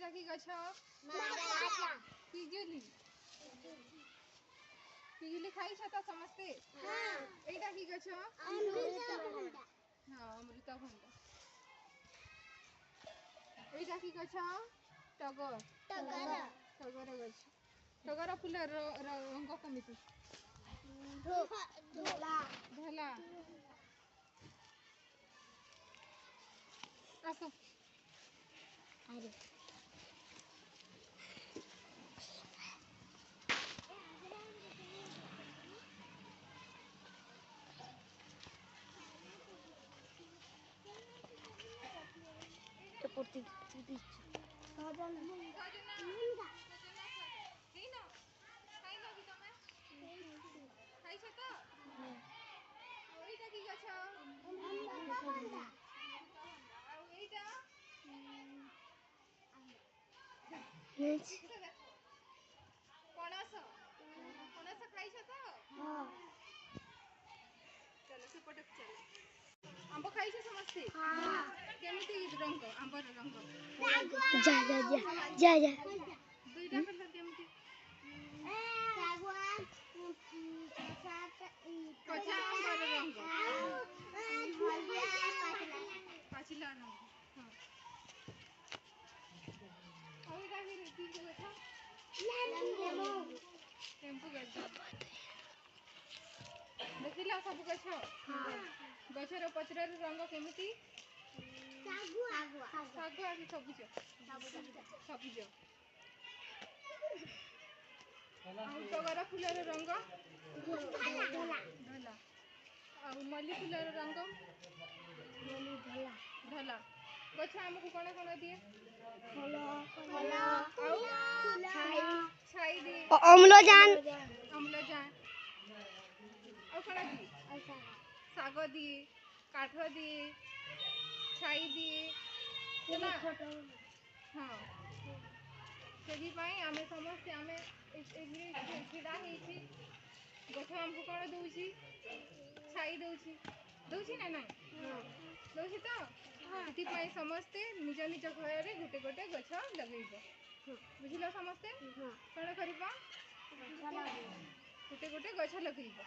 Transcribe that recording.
ଏଇଟା କି ଗଛ? ପିଜୁଲି। ପିଜୁଲି ଖାଇଛ ତ ସମସ୍ତେ? ଏଇଟା କି ଗଛ? ହଁ, ଅମୃତଭଣ୍ଡା। ଏଇଟା କି ଗଛ? ଟଗର। ଟଗର ଗଛ। ଟଗର ଫୁଲ ରଙ୍ଗ କେମିତି? ଧଳା। ଆସ। ଆରେ ଖାଇଛ ତ? ଏଇଟା କି ଗଛ? ଆଉ ଏଇଟା? ପଣସ। ପଣସ ଖାଇଛ ତ? ଚାଲ ସେପଟକୁ ଚାଲ। ଆମ୍ବ ଖାଇଛ ସମସ୍ତେ? କେମିତି ରଙ୍ଗ? ଆମ୍ବର ରଙ୍ଗ? ଦୁଇଟା କଲର କେମିତି? କଞ୍ଚା ଆମ୍ବର ରଙ୍ଗ। ପାଚିଲା ରଙ୍ଗ। ହଁ। ଆଉ ଏଇଟା କି ଗଛ? ଲେମ୍ବୁ ଗଛ। ଦେଖିଲ ସବୁ ଗଛ? ଗଛର ପତ୍ରର ରଙ୍ଗ କେମିତି? ଶାଗୁଆ କି ସବୁଜ? ସବୁଜ। ଆଉ ଟଗର ଫୁଲର ରଙ୍ଗ? ଧଳା। ଆଉ ମଲ୍ଲି ଫୁଲର ରଙ୍ଗ? ଧଳା। ଗଛ ଆମକୁ କଣ କଣ ଦିଏ? ଛାଇ ଦିଏ। ଅମ୍ଳଜାନ। ଆଉ କଣ ଦିଏ? ଶାଗ ଦିଏ, କାଠ ଦିଏ, ଛାଇ ଦିଏ। ହଁ। ସେଥିପାଇଁ ଆମେ ସମସ୍ତେ ଛିଡ଼ା ହେଇଛି। ଗଛ ଆମକୁ କଣ ଦଉଛି? ଛାଇ ଦଉଛି। ଦଉଛି ନା ନାଇଁ? ଦଉଛି ତ? ସେଥିପାଇଁ ସମସ୍ତେ ନିଜ ନିଜ ଘରରେ ଗୋଟେ ଗୋଟେ ଗଛ ଲଗେଇବ। ବୁଝିଲ ସମସ୍ତେ? କଣ କରିବ? ଗୋଟେ ଗୋଟେ ଗଛ ଲଗେଇବ।